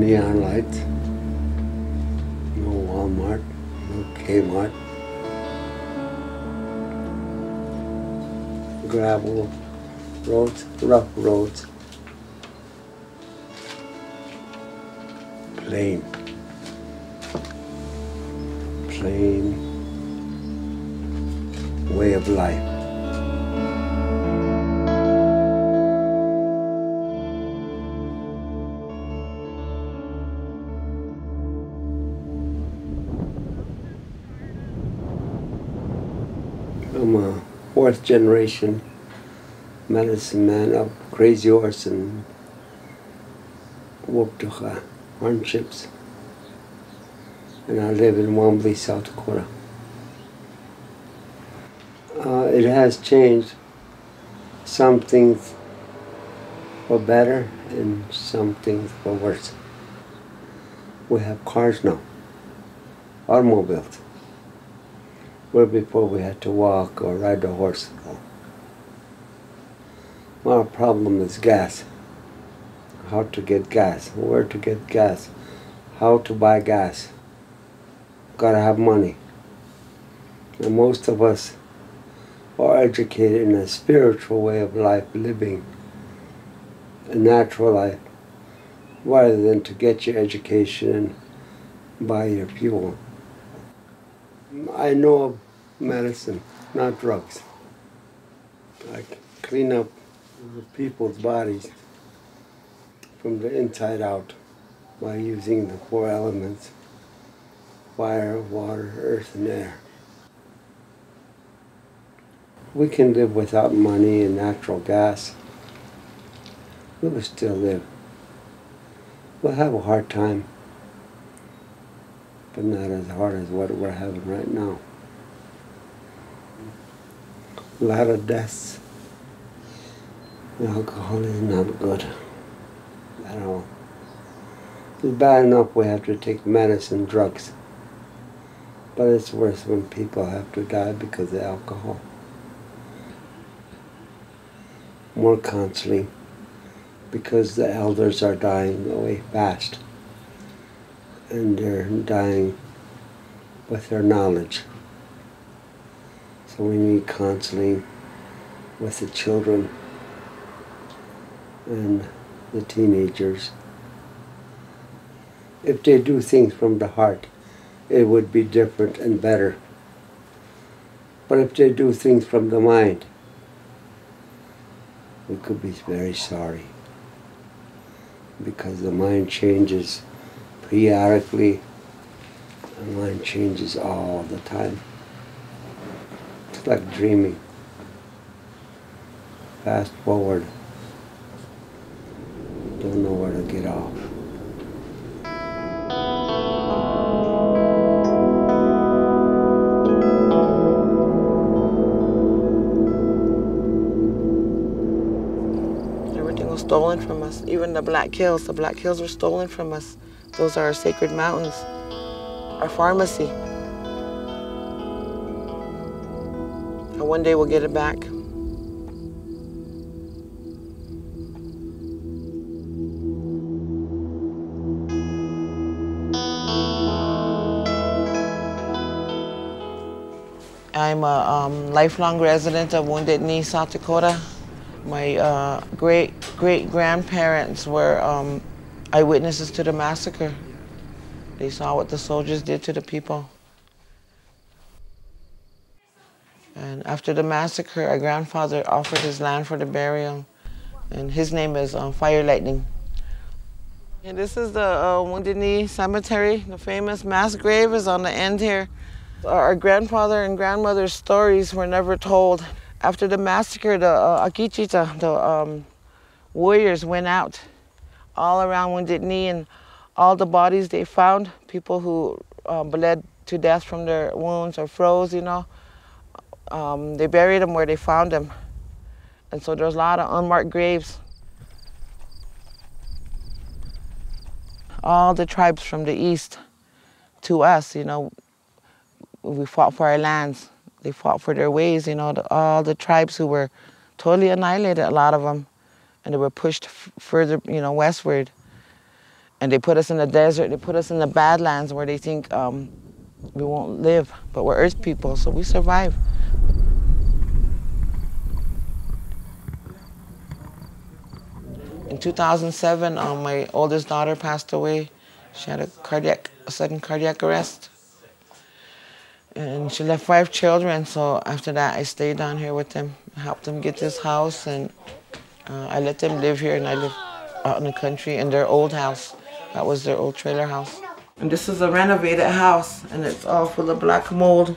neon lights, no Walmart, no Kmart. Gravel roads, rough roads. Plain way of life. I'm a fourth generation medicine man of Crazy Horse and Wounded hardships. And I live in Wounded, South Dakota. It has changed. Some things for better and some things for worse. We have cars now, automobiles, where before we had to walk or ride a horse. Our problem is gas. How to get gas, where to get gas, how to buy gas. Gotta have money. And most of us are educated in a spiritual way of life, living a natural life, rather than to get your education and buy your fuel. I know of medicine, not drugs. I clean up the people's bodies from the inside out by using the 4 elements: fire, water, earth, and air. We can live without money and natural gas. We will still live. We'll have a hard time, but not as hard as what we're having right now. A lot of deaths. Alcohol is not good at all. It's bad enough we have to take medicine, drugs, but it's worse when people have to die because of alcohol. More counseling, because the elders are dying away fast, and they're dying with their knowledge. So we need counseling with the children and the teenagers. If they do things from the heart, it would be different and better. But if they do things from the mind, we could be very sorry, because the mind changes periodically. The mind changes all the time. It's like dreaming. Fast forward. Don't know where to get off. Everything was stolen from us. Even the Black Hills were stolen from us. Those are our sacred mountains, our pharmacy. And one day we'll get it back. I'm a lifelong resident of Wounded Knee, South Dakota. My great-great-grandparents were eyewitnesses to the massacre. They saw what the soldiers did to the people. And after the massacre, our grandfather offered his land for the burial, and his name is Fire Lightning. And this is the Wounded Knee Cemetery. The famous mass grave is on the end here. Our grandfather and grandmother's stories were never told. After the massacre, the Akichita, the warriors went out all around Wounded Knee, and all the bodies they found, people who bled to death from their wounds or froze, you know, they buried them where they found them. And so there's a lot of unmarked graves. All the tribes from the east to us, you know, we fought for our lands. They fought for their ways, you know, all the tribes who were totally annihilated, a lot of them, and they were pushed further, you know, westward. And they put us in the desert, they put us in the Badlands where they think we won't live, but we're Earth people, so we survive. In 2007, my oldest daughter passed away. She had a sudden cardiac arrest. And she left 5 children, so after that I stayed down here with them, helped them get this house, and I let them live here, and I live out in the country in their old house. That was their old trailer house. And this is a renovated house, and it's all full of black mold.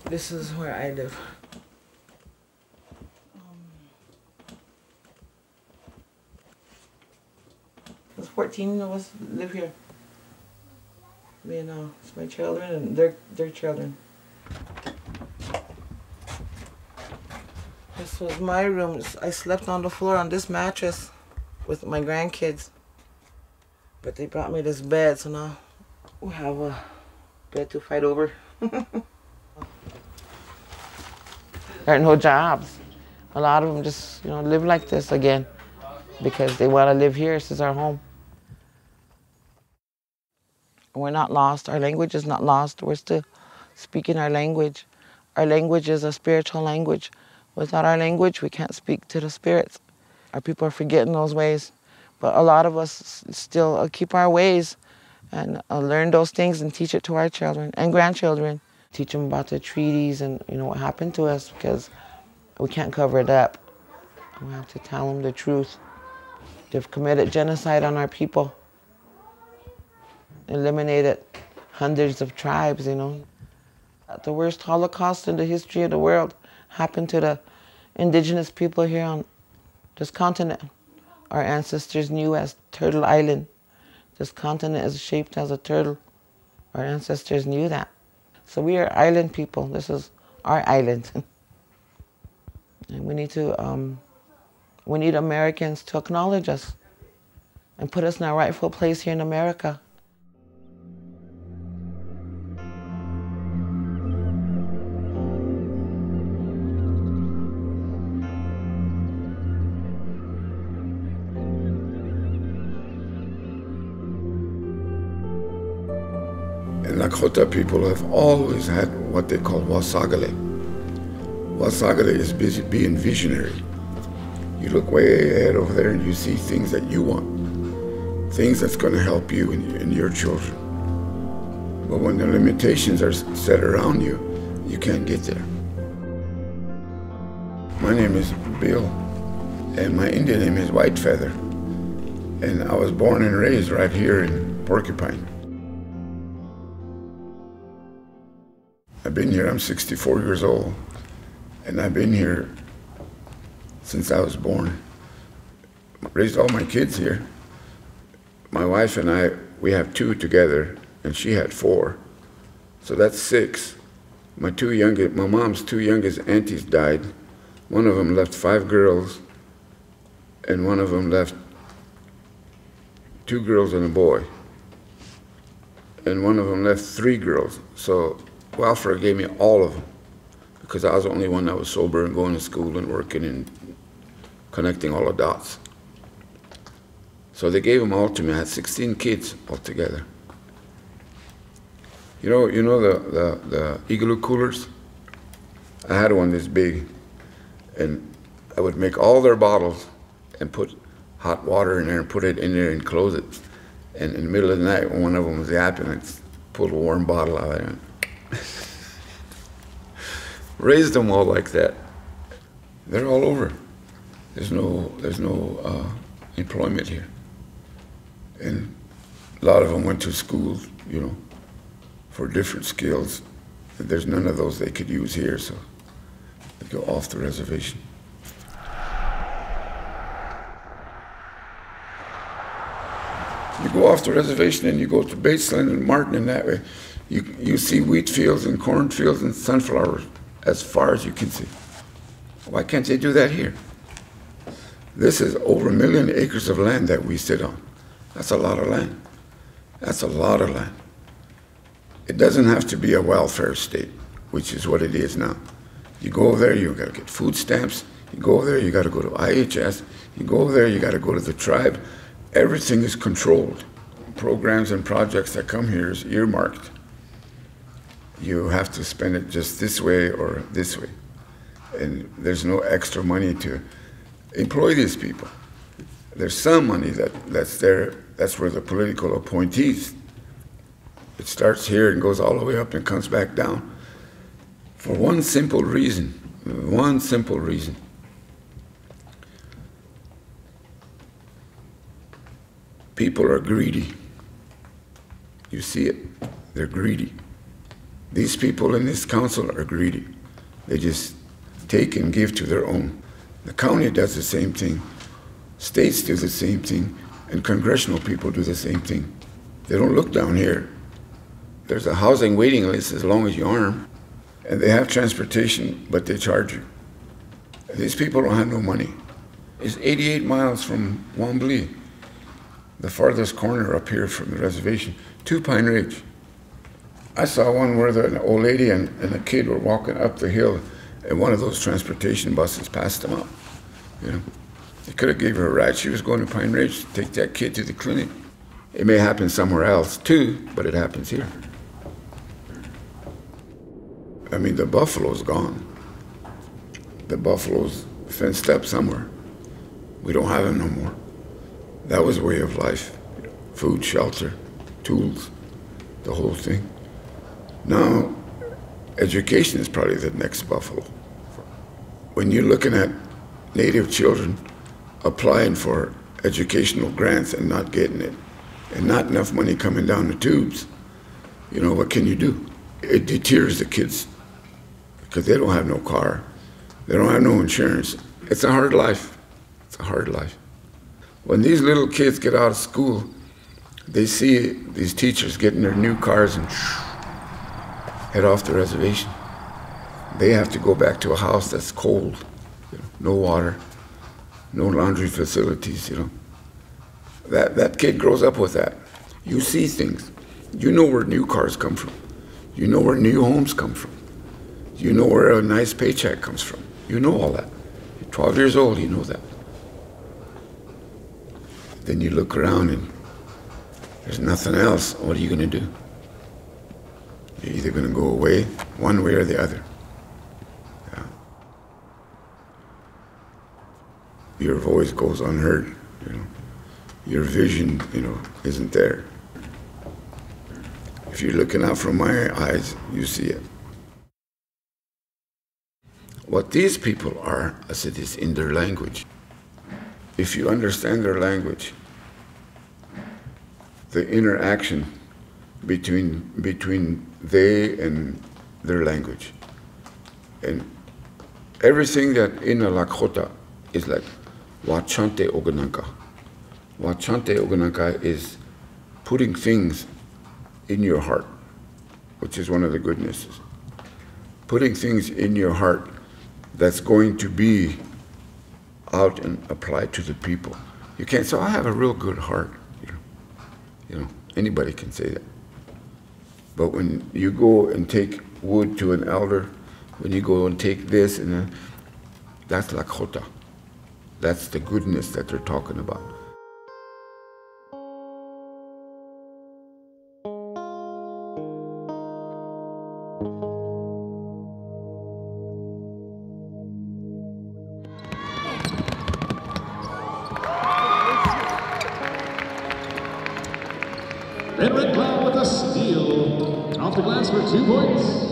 This is where I live. There's 14 of us live here. Me and it's my children and their children. This was my room. I slept on the floor on this mattress with my grandkids. But they brought me this bed, so now we have a bed to fight over. There are no jobs. A lot of them just, live like this again because they want to live here. This is our home. We're not lost. Our language is not lost. We're still speaking our language. Our language is a spiritual language. Without our language, we can't speak to the spirits. Our people are forgetting those ways. But a lot of us still keep our ways and learn those things and teach it to our children and grandchildren. Teach them about the treaties and what happened to us, because we can't cover it up. We have to tell them the truth. They've committed genocide on our people. Eliminated hundreds of tribes, The worst Holocaust in the history of the world happened to the indigenous people here on this continent. Our ancestors knew as Turtle Island. This continent is shaped as a turtle. Our ancestors knew that. So we are island people. This is our island. And we need Americans to acknowledge us and put us in our rightful place here in America. Lakota people have always had what they call wasagale. Wasagale is being visionary. You look way ahead over there and you see things that you want, things that's going to help you and your children. But when the limitations are set around you, you can't get there. My name is Bill, and my Indian name is White Feather. And I was born and raised right here in Porcupine. I've been here, I'm 64 years old, and I've been here since I was born. Raised all my kids here. My wife and I, we have 2 together, and she had 4. So that's 6. My mom's 2 youngest aunties died. One of them left 5 girls, and one of them left 2 girls and a boy. And one of them left 3 girls. So welfare gave me all of them because I was the only one that was sober and going to school and working and connecting all the dots. So they gave them all to me. I had 16 kids altogether. You know the igloo coolers? I had one this big, and I would make all their bottles and put hot water in there and put it in there and close it. And in the middle of the night, when one of them was yapping, I'd pull a warm bottle out of there. Raised them all like that. They're all over. There's no employment here. And a lot of them went to school, for different skills. And there's none of those they could use here, so they go off the reservation. You go off the reservation and you go to Baseland and Martin and that way, you see wheat fields and corn fields and sunflowers as far as you can see. Why can't they do that here? This is over 1 million acres of land that we sit on. That's a lot of land. That's a lot of land. It doesn't have to be a welfare state, which is what it is now. You go over there, you got to get food stamps. You go over there, you got to go to IHS. You go over there, you got to go to the tribe. Everything is controlled. Programs and projects that come here is earmarked. You have to spend it just this way or this way. And there's no extra money to employ these people. There's some money that's there. That's where the political appointees, it starts here and goes all the way up and comes back down. For one simple reason. People are greedy. You see it. They're greedy. These people in this council are greedy. They just take and give to their own. The county does the same thing. States do the same thing. And congressional people do the same thing. They don't look down here. There's a housing waiting list as long as you arm. And they have transportation, but they charge you. These people don't have no money. It's 88 miles from Wombly, the farthest corner up here from the reservation, to Pine Ridge. I saw one where an old lady and a kid were walking up the hill, and one of those transportation buses passed them up. You know, they could have gave her a ride. She was going to Pine Ridge to take that kid to the clinic. It may happen somewhere else too, but it happens here. I mean, the buffalo's gone. The buffalo's fenced up somewhere. We don't have them no more. That was a way of life. Food, shelter, tools, the whole thing. Now, education is probably the next buffalo. When you're looking at Native children applying for educational grants and not getting it, and not enough money coming down the tubes, you know, what can you do? It deters the kids because they don't have no car. They don't have no insurance. It's a hard life. It's a hard life. When these little kids get out of school, they see these teachers getting their new cars and head off the reservation. They have to go back to a house that's cold, you know, no water, no laundry facilities, you know. That kid grows up with that. You see things. You know where new cars come from. You know where new homes come from. You know where a nice paycheck comes from. You know all that. You're 12 years old, you know that. Then you look around and there's nothing else. What are you going to do? You're either going to go away, one way or the other. Yeah. Your voice goes unheard, you know. Your vision, you know, isn't there. If you're looking out from my eyes, you see it. What these people are, as it is in their language. If you understand their language, the interaction between they and their language. And everything that in a Lakota is like Wachante Ogananka. Wachante Ogananka is putting things in your heart, which is one of the goodnesses. Putting things in your heart that's going to be out and applied to the people. You can't say, I have a real good heart. You know, anybody can say that. But when you go and take wood to an elder, when you go and take this, and that's Lakota. That's the goodness that they're talking about. And Red Cloud with a steal. Off the glass for 2 points.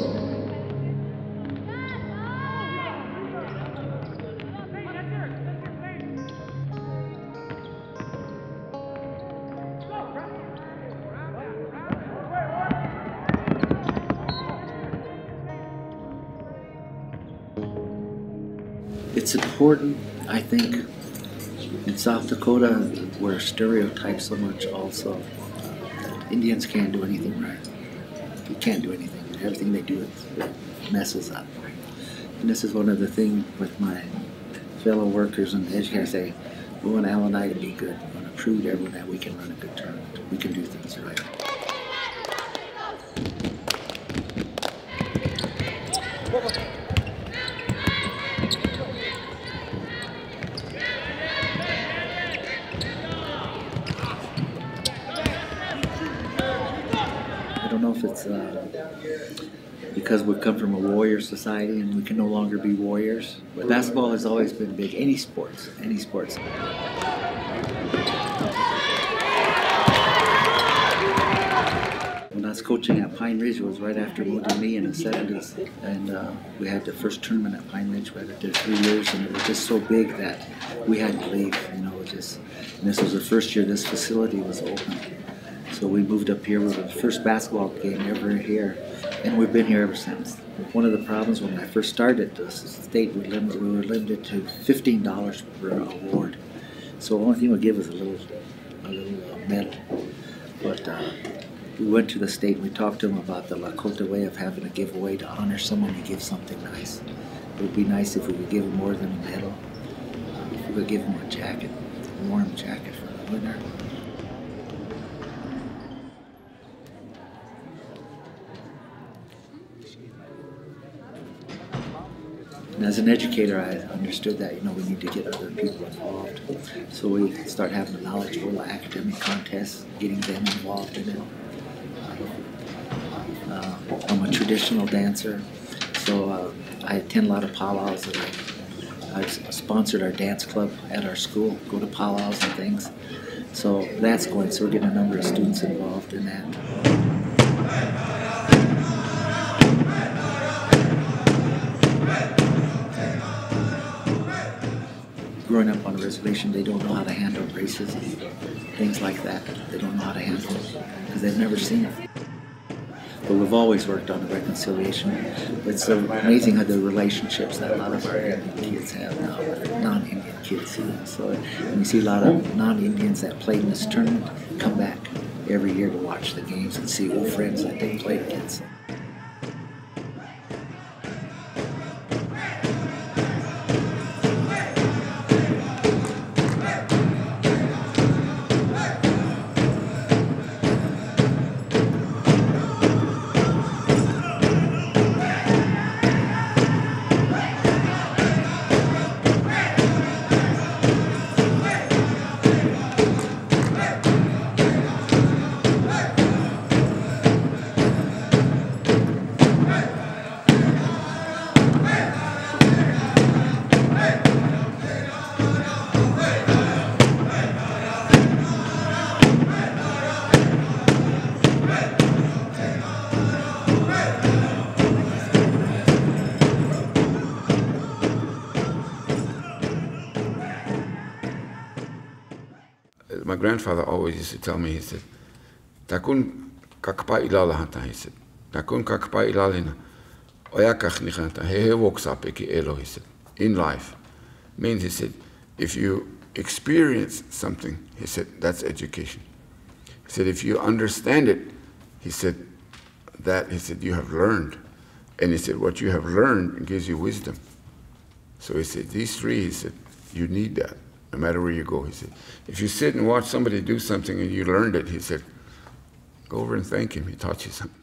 It's important, I think, In South Dakota, we're stereotyped so much also. Indians can't do anything right. You can't do anything. Everything they do, it messes up. And this is one of the things with my fellow workers and the educators say, we want Al and I to be good. We want to prove to everyone that we can run a good tournament. We can do things right. I don't know if it's because we come from a warrior society and we can no longer be warriors, but basketball has always been big. Any sports, any sports. When I was coaching at Pine Ridge, it was right after Wounded Knee in the 70s, and we had the first tournament at Pine Ridge. We had it there 3 years, and it was just so big that we had to leave. You know, and this was the first year this facility was open. So we moved up here. We were the first basketball game ever here, and we've been here ever since. One of the problems when I first started the state, we were limited to $15 per award. So the only thing we give was a little medal. But we went to the state and we talked to them about the Lakota way of having a giveaway to honor someone. You give something nice. It would be nice if we could give them more than a medal. If we could give them a jacket, a warm jacket for the winner. And as an educator, I understood that, you know, we need to get other people involved. So we start having a knowledgeable academic contests, getting them involved in it. I'm a traditional dancer, so I attend a lot of powwows. And I've sponsored our dance club at our school, go to powwows and things. So that's going, so we're getting a number of students involved in that. Growing up on a reservation, they don't know how to handle racism, things like that. They don't know how to handle it because they've never seen it. But we've always worked on the reconciliation. It's amazing how the relationships that a lot of our Indian kids have now with non-Indian kids. You know? So when you see a lot of non-Indians that played in this tournament come back every year to watch the games and see old friends that they played against. My grandfather always used to tell me, he said, Takun kakpa ilala hanta, he said. Takun kakpa ilalina. Oyakach nichanta, he walks up eki elo, he said. In life. Means, he said, if you experience something, he said, that's education. He said, if you understand it, he said, you have learned. And he said, what you have learned gives you wisdom. So he said, these three, he said, you need that. No matter where you go, he said. If you sit and watch somebody do something and you learned it, he said, go over and thank him. He taught you something.